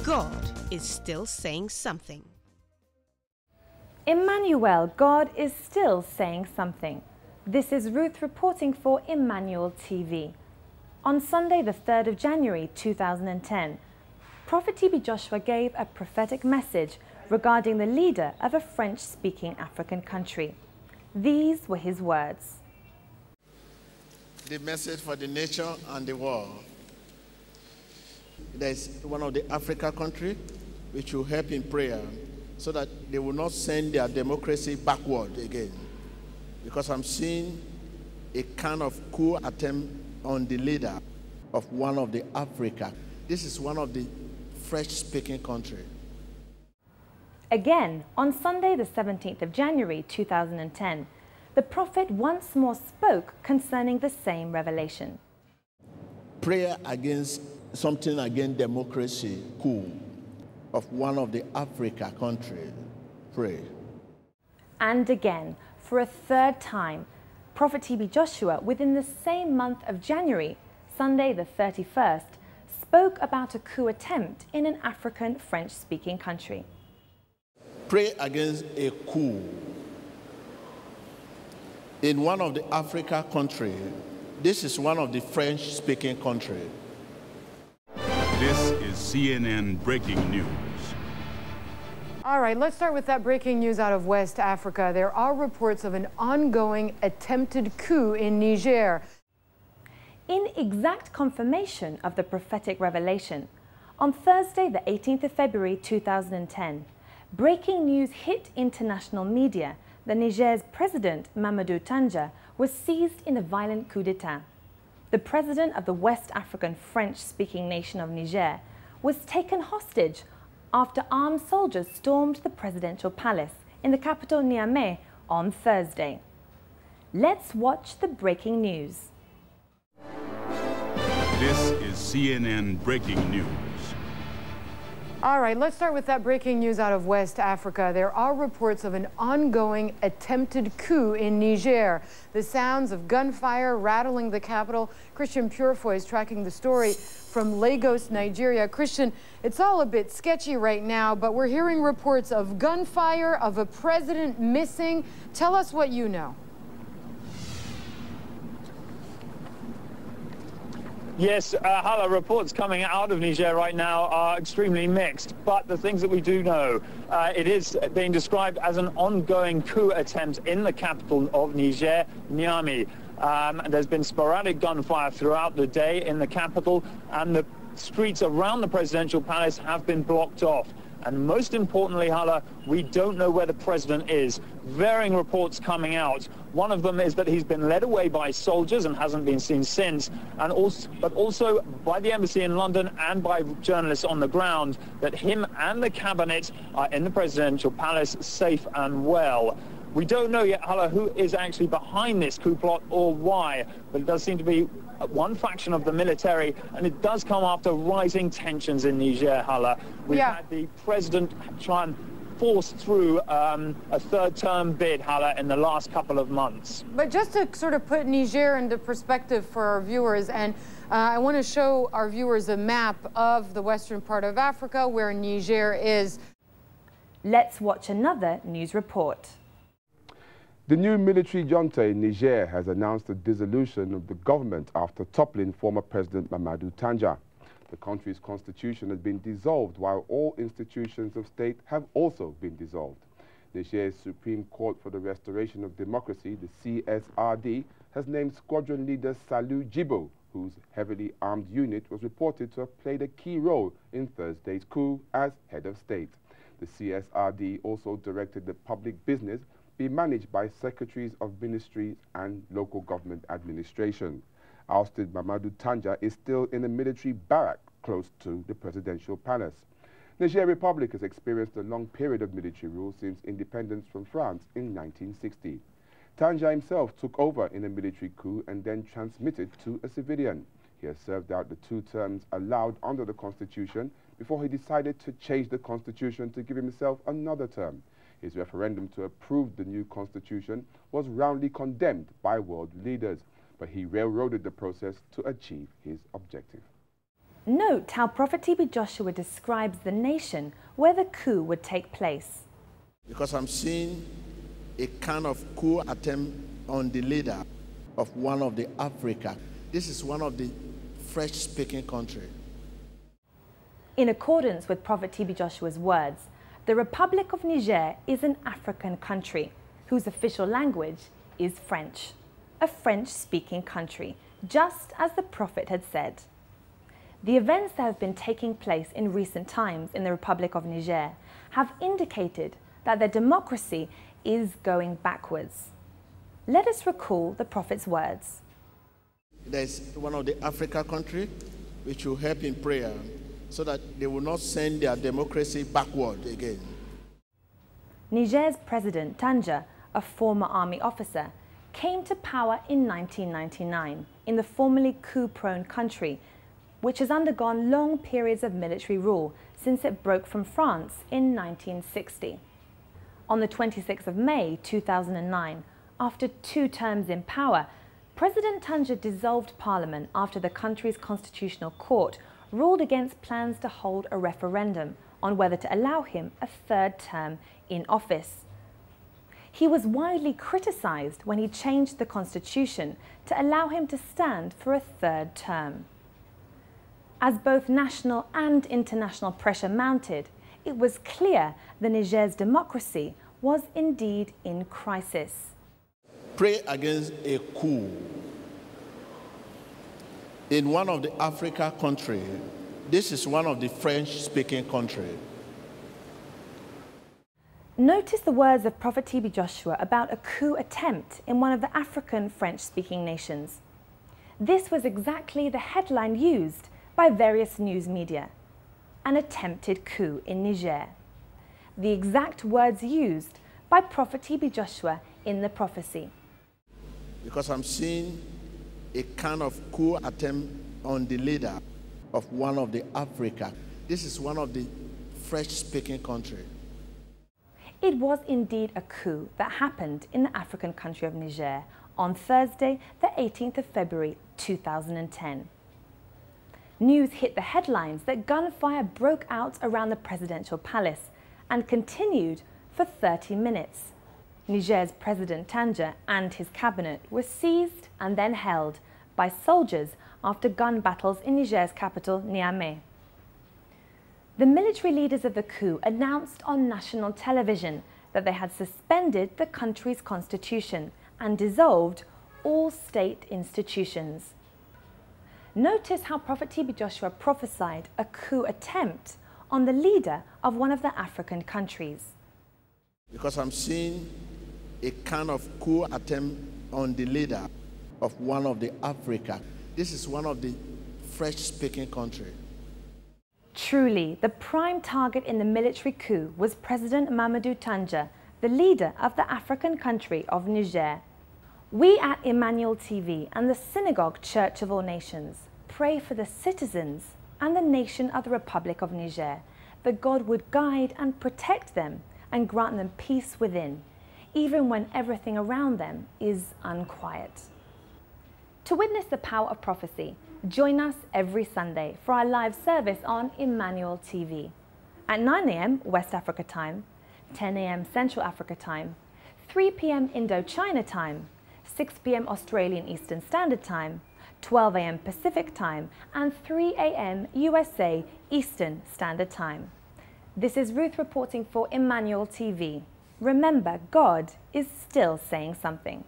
God is still saying something. Emmanuel, God is still saying something. This is Ruth reporting for Emmanuel TV. On Sunday, the 3rd of January 2010, Prophet TB Joshua gave a prophetic message regarding the leader of a French-speaking African country. These were his words. The message for the nation and the world. There is one of the African countries which will help in prayer so that they will not send their democracy backward again. Because I'm seeing a kind of coup attempt on the leader of one of the Africa. This is one of the French-speaking countries. Again, on Sunday, the 17th of January 2010, the prophet once more spoke concerning the same revelation. Prayer against something against democracy, coup of one of the Africa countries. Pray. And again, for a third time, Prophet TB Joshua, within the same month of January, Sunday the 31st, spoke about a coup attempt in an African French-speaking country. Pray against a coup in one of the Africa countries. This is one of the French-speaking countries. This is CNN Breaking News. All right, let's start with that breaking news out of West Africa. There are reports of an ongoing attempted coup in Niger. In exact confirmation of the prophetic revelation, on Thursday, the 18th of February 2010, breaking news hit international media that Niger's President Mamadou Tandja was seized in a violent coup d'etat. The president of the West African French-speaking nation of Niger was taken hostage after armed soldiers stormed the presidential palace in the capital Niamey on Thursday. Let's watch the breaking news. This is CNN Breaking News. All right, let's start with that breaking news out of West Africa. There are reports of an ongoing attempted coup in Niger. The sounds of gunfire rattling the capital. Christian Purefoy is tracking the story from Lagos, Nigeria. Christian, it's all a bit sketchy right now, but we're hearing reports of gunfire, of a president missing. Tell us what you know. Yes, Hala, reports coming out of Niger right now are extremely mixed, but the things that we do know, it is being described as an ongoing coup attempt in the capital of Niger, Niamey. There's been sporadic gunfire throughout the day in the capital, and the streets around the presidential palace have been blocked off. And most importantly, Hala, we don't know where the president is. Varying reports coming out. One of them is that he's been led away by soldiers and hasn't been seen since, but also by the embassy in London and by journalists on the ground, that him and the cabinet are in the presidential palace safe and well. We don't know yet, Hala, who is actually behind this coup plot or why, but it does seem to be one faction of the military, and it does come after rising tensions in Niger, Hala. We've had the president try and force through a third-term bid, Hala, in the last couple of months. But just to sort of put Niger into perspective for our viewers, and I want to show our viewers a map of the western part of Africa where Niger is. Let's watch another news report. The new military junta in Niger has announced the dissolution of the government after toppling former President Mamadou Tandja. The country's constitution has been dissolved, while all institutions of state have also been dissolved. Niger's Supreme Court for the Restoration of Democracy, the CSRD, has named squadron leader Salou Djibo, whose heavily armed unit was reported to have played a key role in Thursday's coup, as head of state. The CSRD also directed the public business be managed by secretaries of ministries and local government administration. Ousted Mamadou Tandja is still in a military barrack close to the presidential palace. Niger Republic has experienced a long period of military rule since independence from France in 1960. Tandja himself took over in a military coup and then transmitted to a civilian. He has served out the 2 terms allowed under the constitution before he decided to change the constitution to give himself another term. His referendum to approve the new constitution was roundly condemned by world leaders, but he railroaded the process to achieve his objective. Note how Prophet TB Joshua describes the nation where the coup would take place. Because I'm seeing a kind of coup attempt on the leader of one of the Africa. This is one of the French-speaking countries. In accordance with Prophet TB Joshua's words, the Republic of Niger is an African country whose official language is French, a French-speaking country, just as the Prophet had said. The events that have been taking place in recent times in the Republic of Niger have indicated that their democracy is going backwards. Let us recall the Prophet's words. There's one of the Africa countries which will help in prayer so that they will not send their democracy backward again. Niger's President Tandja, a former army officer, came to power in 1999 in the formerly coup-prone country, which has undergone long periods of military rule since it broke from France in 1960. On the 26th of May 2009, after 2 terms in power, President Tandja dissolved parliament after the country's constitutional court ruled against plans to hold a referendum on whether to allow him a 3rd term in office. He was widely criticised when he changed the constitution to allow him to stand for a 3rd term. As both national and international pressure mounted, it was clear that Niger's democracy was indeed in crisis. Pray against a coup in one of the Africa countries. This is one of the French-speaking countries. Notice the words of Prophet TB Joshua about a coup attempt in one of the African French-speaking nations. This was exactly the headline used by various news media: an attempted coup in Niger. The exact words used by Prophet TB Joshua in the prophecy. Because I'm seeing a kind of coup attempt on the leader of one of the Africa. This is one of the French-speaking countries. It was indeed a coup that happened in the African country of Niger on Thursday, the 18th of February 2010. News hit the headlines that gunfire broke out around the presidential palace and continued for 30 minutes. Niger's President Tandja and his cabinet were seized and then held by soldiers after gun battles in Niger's capital, Niamey. The military leaders of the coup announced on national television that they had suspended the country's constitution and dissolved all state institutions. Notice how Prophet TB Joshua prophesied a coup attempt on the leader of one of the African countries. Because I'm seeing a kind of coup attempt on the leader of one of the Africa. This is one of the French-speaking countries. Truly, the prime target in the military coup was President Mamadou Tandja, the leader of the African country of Niger. We at Emmanuel TV and the Synagogue Church of All Nations pray for the citizens and the nation of the Republic of Niger, that God would guide and protect them and grant them peace within, even when everything around them is unquiet. To witness the power of prophecy, join us every Sunday for our live service on Emmanuel TV at 9 a.m. West Africa time, 10 a.m. Central Africa time, 3 p.m. Indo-China time, 6 p.m. Australian Eastern Standard Time, 12 a.m. Pacific Time, and 3 a.m. USA Eastern Standard Time. This is Ruth reporting for Emmanuel TV. Remember, God is still saying something.